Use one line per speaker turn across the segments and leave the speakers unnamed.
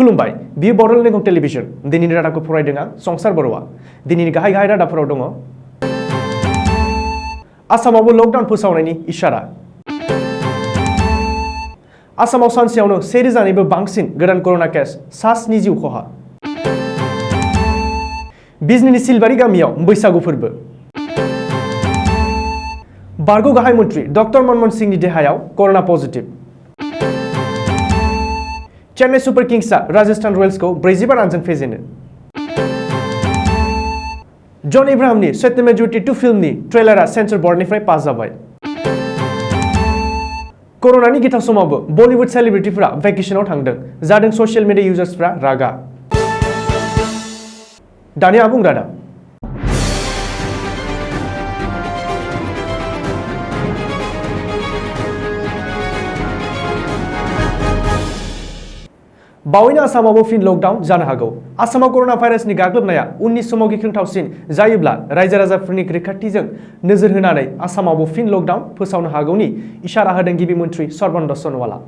खुलुमबाय बियो बड'लेण्ड टेलिभिजन दिनैनि रादाबखौ फरायदों आं संसार बर'आ दिनैनि गाहाय रादाबफोराव दङ आसामावबो लकडाउन फोसावनायनि इसारा आसामाव सानसेयावनो 1000निबो बांसिन गोदान कर'ना केस 7 जिउ खहा बिजनीनि सिलबारि गामियाव बैसागु फोरबो बारग' गाहाय मन्थ्रि डक्टर मनमोहन सिंहनि देहायाव कर'ना पजिटिभ चेन्नाइ सुपार किंग्सआ राजस्थान रयेल्सखौ 45 रानजों फेजेनो जन इब्राहिमनि सत्यमेव जयते 2 फिल्मनि ट्रेलारआ सेन्सर बर्डनिफ्राय पास जाबाय कर'नानि गिथाव समावबो बलिउड सेलिब्रिटिफोरा भेकेशनाव थांदों जादों ससियेल मिडिया इउजार्सफ्रा रागा दानि आबुं रादाब बावैनो आसामावबो फिन लकडाउन जानो हागौ आसामाव कर'ना भाइरासनि गाग्लोबनाया उननि समाव गिख्रंथावसिन जायोब्ला रायजो राजाफोरनि रैखाथिजों नोजोर होनानै आसामावबो फिन लकडाउन फोसावनो हागौनि इसारा होदों गिबि मन्थ्रि सर्बानन्द सन'वाला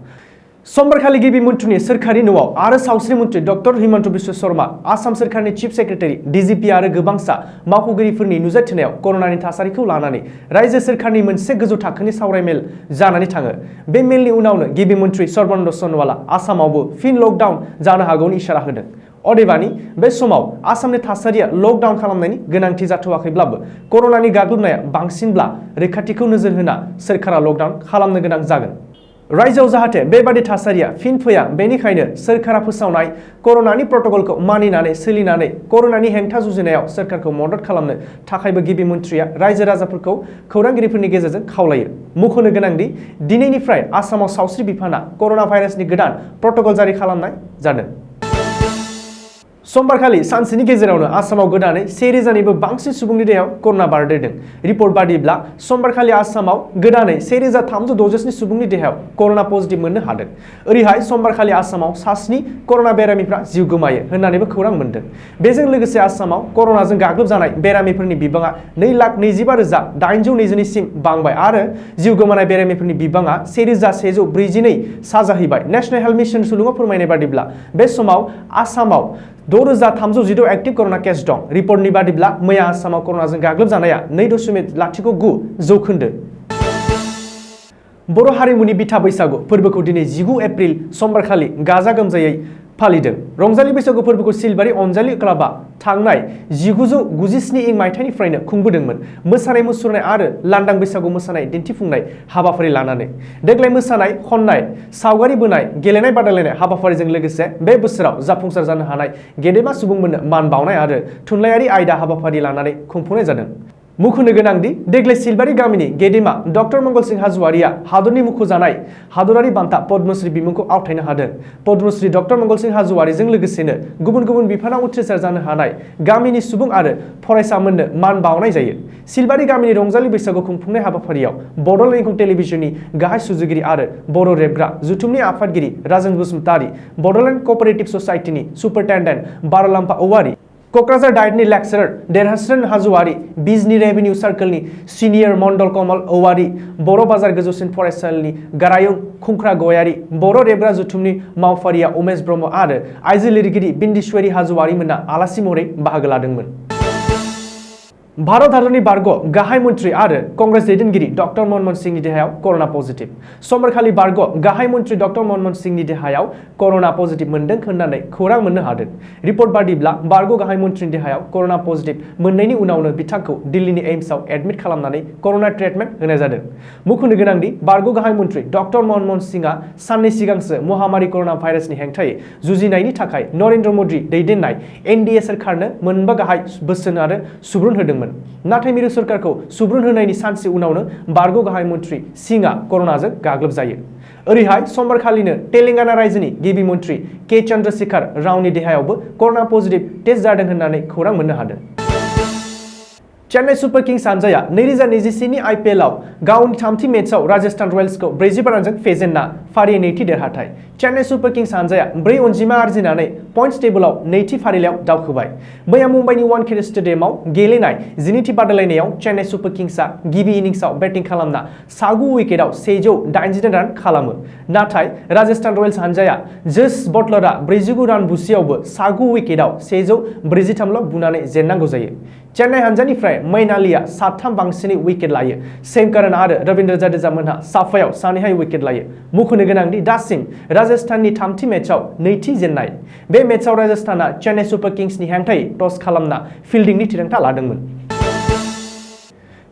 समबारखालि गिबि मन्थ्रिनि सोरखारि न'आव आरो सावस्रि मन्थ्रि डक्टर हिमन्त बिश्व शर्मा आसाम सोरखारनि चिफ सेक्रेटारि डिजिपि आरो गोबांसा मावख'गिरिफोरनि नुजाथिनायाव कर'नानि थासारिखौ लानानै रायजो सोरखारनि मोनसे गोजौ थाखोनि सावरायमेल जानानै थाङो बे मेलनि उनावनो गिबि मन्थ्रि सर्बानन्द सन'वाला आसामावबो फिन लकडाउन जानो हागौनि इसारा होदों अदेबानि बे समाव आसामनि थासारिया लकडाउन खालामनायनि गोनांथि जाथ'वाखैब्लाबो कर'नानि गाग्लोबनाया बांसिनब्ला रैखाथिखौ नोजोर होना सोरखारा लकडाउन खालामनो गोनां जागोन रायजोआव जाहाथे बेबादि थासारिया फिन फैया बेनिखायनो सोरखारा फोसावनाय कर'नानि प्रट'कलखौ मानिनानै सोलिनानै कर'नानि हेंथा जुजिनायाव सोरखारखौ मदद खालामनो थाखायबो गिबि मन्थ्रिया रायजो राजाफोरखौ खौरांगिरिफोरनि गेजेरजों खावलायो मख'नो गोनांदि दिनैनिफ्राय आसामाव सावस्रि बिफाना कर'ना भाइरासनि गोदान प्रट'कल जारि खालामनाय जादों समबारखालि सानसेनि गेजेरावनो आसामाव गोदानै 1000निबो बांसिन सुबुंनि देहायाव कर'ना बारदेरदों रिपर्ट बादिब्ला समबारखालि आसामाव गोदानै 1367 सुबुंनि देहायाव कर'ना पजिटिभ मोननो हादों ओरैहाय समबारखालि आसामाव 7 कर'ना बेरामिफ्रा जिउ गोमायो होननानैबो खौरां मोन्दों बेजों लोगोसे आसामाव कर'नाजों गाग्लोबजानाय बेरामिफोरनि बिबाङा 2,25,822 सिम बांबाय आरो जिउ गोमानाय बेरामिफोरनि बिबाङा 1142 जाहैबाय नेशनेल हेल्थ मिशन सुलुङाव फोरमायनाय बादिब्ला बे समाव आसामाव 6316 एक्टिभ कर'ना केस दं रिपर्टनि बादिब्ला मैया आसामाव कर'नाजों गाग्लोबजानाया 2.09 जौखोन्दो बर' हारिमुनि बिथा बैसागु फोरबोखौ दिनै 19 एप्रिल समबारखालि गाजा गोमजायै फालिदों रंजालि बैसागु फोरबोखौ सिलबारि अनजालि क्लाबआ थांनाय 1997 मायथाइनिफ्रायनो खुंबोदोंमोन मोसानाय मुसुरनाय आरो लांदां बैसागु मोसानाय दिन्थिफुंनाय हाबाफारि लानानै देग्लाय मोसानाय खननाय सावगारि बोनाय गेलेनाय बादायलायनाय हाबाफारिजों लोगोसे बे बोसोराव जाफुंसार जानो हानाय गेदेमा सुबुंफोरनो मान बावनाय आरो थुनलाइयारि आयदा हाबाफारि लानानै खुंफुंनाय जादों मुख'नो गोनांदि देग्लाय सिलबारि गामिनि गेदेमा डक्टर मंगल सिंह हाज'वारिया हादरनि मुंख'जानाय हादरारि बान्था पद्मश्री बिमुंखौ आवथायनो हादों पद्मश्री डक्टर मंगल सिंह हाज'वारिजों लोगोसेनो गुबुन गुबुन बिफानाव उथ्रिसार जानो हानाय गामिनि सुबुं आरो फरायसामोननो मान बावनाय जायो सिलबारि गामिनि रंजालि बैसागु खुंफुंनाय हाबाफारियाव बड'लेण्ड टेलिभिजननि गाहाय सुजुगिरि आरो बर' रेबग्रा जुथुमनि आफादगिरि राजेन बसुमतारी बड'लेण्ड क'अपारेटिभ ससाइटिनि सुपारिनटेन्डेन्ट बार'लाम्पा औवारी क'क्राझार डाइटनि लेक्चारार देरहास्रोन हाज'वारी बिजनी रेभिनिउ सार्कलनि सिनियर मण्डल कमल औवारी बर' बाजार गोजौसिन फरायसालिनि गारायुं खुंख्रा गयारी बर' रेबग्रा जुथुमनि मावफारिया उमेश ब्रह्म आरो आइजो लिरगिरि बिन्देश्वरी हाज'वारीमोनहा आलासि महरै बाहागो लादोंमोन भारत हादरनि बारग' गाहाय मन्थ्रि आरो कंग्रेस दैदेनगिरि डक्टर मनमोहन सिंहनि देहायाव कर'ना पजिटिभ समबारखालि बारग' गाहाय मन्थ्रि डक्टर मनमोहन सिंहनि देहायाव कर'ना पजिटिभ मोनदों होननानै खौरां मोननो हादों रिपर्ट बादिब्ला बारग' गाहाय मन्थ्रिनि देहायाव कर'ना पजिटिभ मोननायनि उनावनो बिथांखौ दिल्लीनि एम्सआव एडमिट खालामनानै कर'ना ट्रिटमेन्ट होनाय जादों मुख'नो गोनांदि बारग' गाहाय मन्थ्रि डक्टर मनमोहन सिंहआ साननै सिगांसो महामारि कर'ना भाइरासनि हेंथायै जुजिनायनि थाखाय नरेन्द्र मोदी दैदेननाय एनडिए सोरखारनो मोनबा गाहाय बोसोन आरो सुबुरुन होदोंमोन नाथाय मिरु सरकारखौ सुबुरुन होनायनि सानसे उनावनो बारग' गाहाय मन्थ्रि सिंहआ कर'नाजों गाग्लोबजायो ओरैहाय समबारखालिनो तेलेंगाना रायजोनि गिबि मन्थ्रि के चन्द्रशेखर रावनि देहायावबो कर'ना पजिटिभ टेस्ट जादों होननानै खौरां मोननो हादों चेन्नाइ सुपार किंग्स हानजाया 2021 आइपिएलआव गावनि 3थि मेचआव राजस्थान रयेल्सखौ 45 रानजों फेजेनना फारियै 2थि देरहाथाय चेन्नाई सुपर किंग्स हानजाया 4 अनजिमा आरजिनानै पइन्ट्स टेबोलाव नैथि फारिलायाव दावखोबाय। मैया मुम्बाइनि वानखेड़े स्टेडियामाव गेलेनाय 12थि बादायलायनायाव चेन्नाई सुपर किंग्सआ गिबि इनिंसआव बैटिं खालामना 6 उइकेटआव 189 रान खालामो। नाथाय राजस्थान रयल्स हानजाया जस बटलरा 49 रान बुसियावबो 6 उइकेटआव 143 बुनानै जेननांगौ जायो। चेन्नाई हानजानिफ्राय मैन आलीआ 7 बांसिनै उइकेट लायो। सेम करन आरो रविंद्र जडेजा मोनहा साफायाव 2 उइकेट लायो। मुख'नो गोनांदि दासिम राजस्थाननि 3थि मैचआव 2थि जेननाय। बे मैचआव राजस्थानआ चेन्नाई सुपर किंग्सनि हेंथायै टस खालामना फिल्डिंनि थिरांथा लादोंमोन।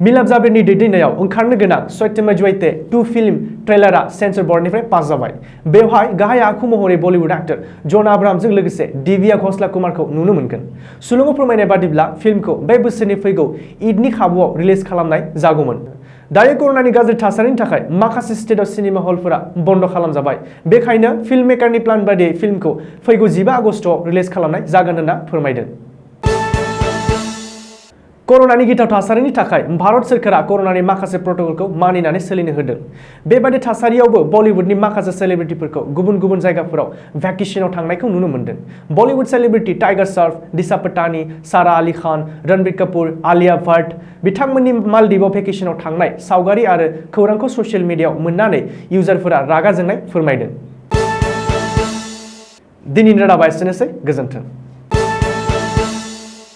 मिलाप जाबिरनि दैदेननायाव ओंखारनो गोनां सत्यमेव जयते 2 फिल्म ट्रेलारआ सेन्सर बोर्डनिफ्राय पास जाबाय। बेवहाय गाहाय आखु महरै बलिउड एक्टर जन आब्राहामजों लोगोसे दिव्या घोषला कुमारखौ नुनो मोनगोन। सुलुङाव फोरमायनाय बादिब्ला फिल्मखौ बे बोसोरनि फैगौ ईदनि खाबुआव रिलिज खालामनाय जागौमोन। दायो कर'नानि गाज्रि थासारिनि थाखाय माखासे स्टेटआव सिनेमा हलफोरा बन्द खालामजाबाय। बेखायनो फिल्म मेकारनि प्लान बादियै फिल्मखौ फैगौ 15 आगस्टआव रिलिज खालामनाय जागोन होनना फोरमायदों। कर'नानि गिथाव थासारिनि थाखाय भारत सोरखारा कर'नानि माखासे प्रट'कलखौ मानिनानै सोलिनो होदों। बेबादि थासारियावबो बलिउडनि माखासे सेलिब्रिटिफोरखौ गुबुन गुबुन जायगाफोराव भेकेशनाव थांनायखौ नुनो मोनदों। बलिउड सेलिब्रिटि टाइगार श्रफ, दिशा पटानी, सारा आली खान, रणबीर कपूर, आलिया भट्ट बिथांमोननि मालदीवआव भेकेशनाव थांनाय सावगारि आरो खौरांखौ ससियेल मिडियाआव मोननानै इउजारफोरा रागा जोंनाय फोरमायदों। दिनैनि रादाबा एसेनोसै, गोजोन्थों।